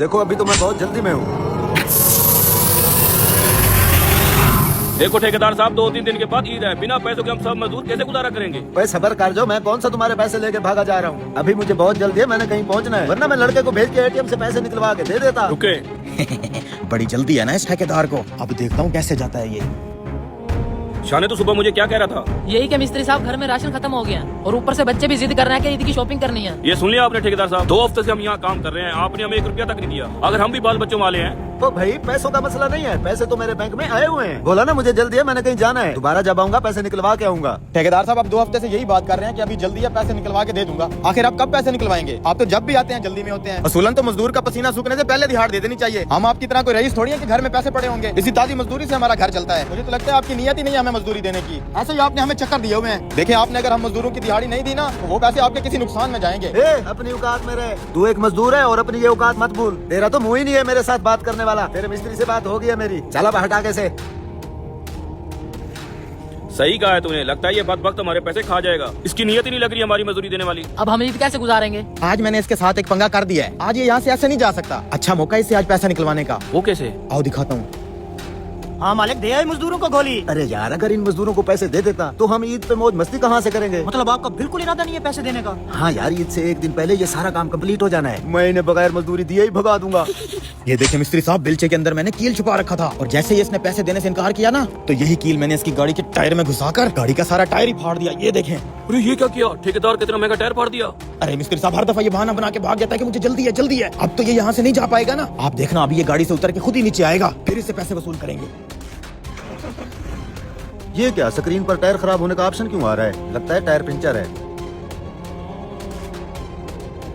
देखो अभी तो मैं बहुत जल्दी में हूँ। देखो ठेकेदार साहब, 2-3 दिन के बाद ईद है। बिना पैसों के हम सब मजदूर कैसे गुजारा करेंगे? पैसे सबर कर जो, मैं कौन सा तुम्हारे पैसे लेके भागा जा रहा हूँ। अभी मुझे बहुत जल्दी है, मैंने कहीं पहुँचना है, वरना मैं लड़के को भेज के एटीएम से पैसे निकलवा के दे देता। रुके। बड़ी जल्दी है ना इस ठेकेदार को। अब देखता हूँ कैसे जाता है ये। शाने तो सुबह मुझे क्या कह रहा था? यही कि मिस्त्री साहब घर में राशन खत्म हो गया और ऊपर से बच्चे भी जिद कर रहे हैं कि ईद की शॉपिंग करनी है। ये सुन लिया आपने ठेकेदार साहब? 2 हफ्ते से हम यहाँ काम कर रहे हैं, आपने हमें 1 रुपया तक नहीं दिया। अगर हम भी बाल बच्चों वाले हैं तो भाई पैसों का मसला नहीं है, पैसे तो मेरे बैंक में आए हुए हैं। बोला ना मुझे जल्दी है, मैंने कहीं जाना है, दोबारा जब आऊंगा पैसे निकलवा के आऊंगा। ठेकेदार साहब, आप 2 हफ्ते से यही बात कर रहे हैं कि अभी जल्दी है, पैसे निकलवा के दे दूंगा। आखिर आप कब पैसे निकलवाएंगे? आप तो जब भी आते हैं जल्दी में होते हैं। असूलन तो मजदूर का पसीना सूखने से पहले दिहाड़ दे देनी चाहिए। हम आपकी तरह कोई रईस थोड़ी है कि घर में पैसे पड़े होंगे। इसी ताजी मजदूरी से हमारा घर चलता है। मुझे तो लगता है आपकी नियत ही नहीं है हमें मजदूरी देने की। ऐसे ही आपने हमें चक्कर दिए हुए हैं। देखिए, आपने अगर हम मजदूरों की दिहाड़ी नहीं दी ना, तो वो पैसे आपके किसी नुकसान में जाएंगे। अपनी औकात में रहे, तू एक मजदूर है और अपनी ये औकात मत भूल। तेरा तो मुंह ही नहीं है मेरे साथ बात करने वाला। तेरे मिस्त्री से बात हो गई है मेरी, चल अब हटा के से। सही कहा है तूने, लगता है ये बदबख्त हमारे पैसे खा जाएगा। इसकी नियत ही नहीं लग रही हमारी मजदूरी देने वाली। अब हम ईद कैसे गुजारेंगे? आज मैंने इसके साथ एक पंगा कर दिया है। आज ये यहाँ से ऐसे नहीं जा सकता। अच्छा मौका इससे आज पैसा निकलवाने का। वो कैसे? आओ दिखाता हूँ। हाँ मालिक, दे आई मजदूरों को गोली। अरे यार, अगर इन मजदूरों को पैसे दे देता तो हम ईद पे मौज मस्ती कहाँ से करेंगे। मतलब आपका बिल्कुल इरादा नहीं है पैसे देने का? हाँ यार, ईद से 1 दिन पहले ये सारा काम कंप्लीट हो जाना है। मैं इन्हें बगैर मजदूरी दिए ही भगा दूंगा। ये देखिए मिस्त्री साहब, बिलचे के अंदर मैंने कील छुपा रखा था और जैसे ही इसने पैसे देने से इनकार किया ना, तो यही कील मैंने इसकी गाड़ी के टायर में घुसाकर गाड़ी का सारा टायर ही फाड़ दिया। ये देखें। अरे ये क्या किया? ठेकेदार कितना महंगा टायर फाड़ दिया। अरे मिस्त्री साहब, हर दफा ये बहाना बना के भाग जाता है कि मुझे जल्दी है जल्दी है। अब तो ये यहाँ से नहीं जा पाएगा ना। आप देखना, अभी ये गाड़ी से उतर के खुद ही नीचे आएगा, फिर इससे पैसे वसूल करेंगे। ये क्या, स्क्रीन पर टायर खराब होने का ऑप्शन क्यों आ रहा है? लगता है टायर पंचर है।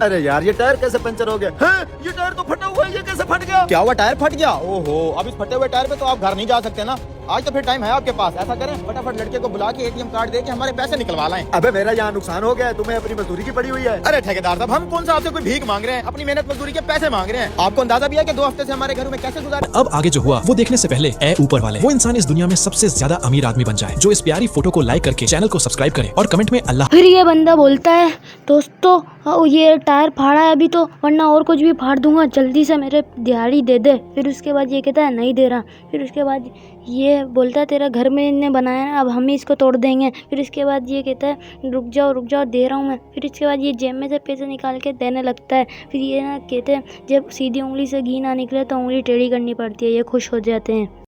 अरे यार, ये टायर कैसे पंचर हो गया? हाँ, ये टायर तो फटा हुआ है, ये कैसे फट गया? क्या हुआ, टायर फट गया? ओहो, अब इस फटे हुए टायर पे तो आप घर नहीं जा सकते ना। आज तो फिर टाइम है आपके पास। ऐसा करें, फटाफट लड़के को बुला के एटीएम कार्ड दे के हमारे पैसे निकलवा लाएं। अबे मेरा यहाँ नुकसान हो गया है, तुम्हें अपनी मजदूरी की पड़ी हुई है। अरे ठेकेदार साहब, हम कौन सा आपसे कोई भीख मांग रहे हैं? अपनी मेहनत मजदूरी के पैसे मांग रहे हैं। आपको अंदाजा भी है कि 2 हफ्ते से हमारे घरों में कैसे गुजारे। अब आगे जो हुआ वो देखने से पहले ए ऊपर वाले वो इंसान इस दुनिया में सबसे ज्यादा अमीर आदमी बन जाए, जो इस प्यारी फोटो को लाइक करके चैनल को सब्सक्राइब करे और कमेंट में अल्लाह। फिर ये बंदा बोलता है, दोस्तों ये टायर फाड़ा है अभी तो, वरना और कुछ भी फाड़ दूंगा, जल्दी से मेरे दिहाड़ी दे दे। फिर उसके बाद ये कहता है नहीं दे रहा। फिर उसके बाद ये बोलता है तेरा घर में इनने बनाया है, अब हम ही इसको तोड़ देंगे। फिर इसके बाद ये कहता है रुक जाओ दे रहा हूँ मैं। फिर इसके बाद ये जेब में से पैसे निकाल के देने लगता है। फिर ये ना कहते हैं जब सीधी उंगली से घी ना निकले तो उंगली टेढ़ी करनी पड़ती है। ये खुश हो जाते हैं।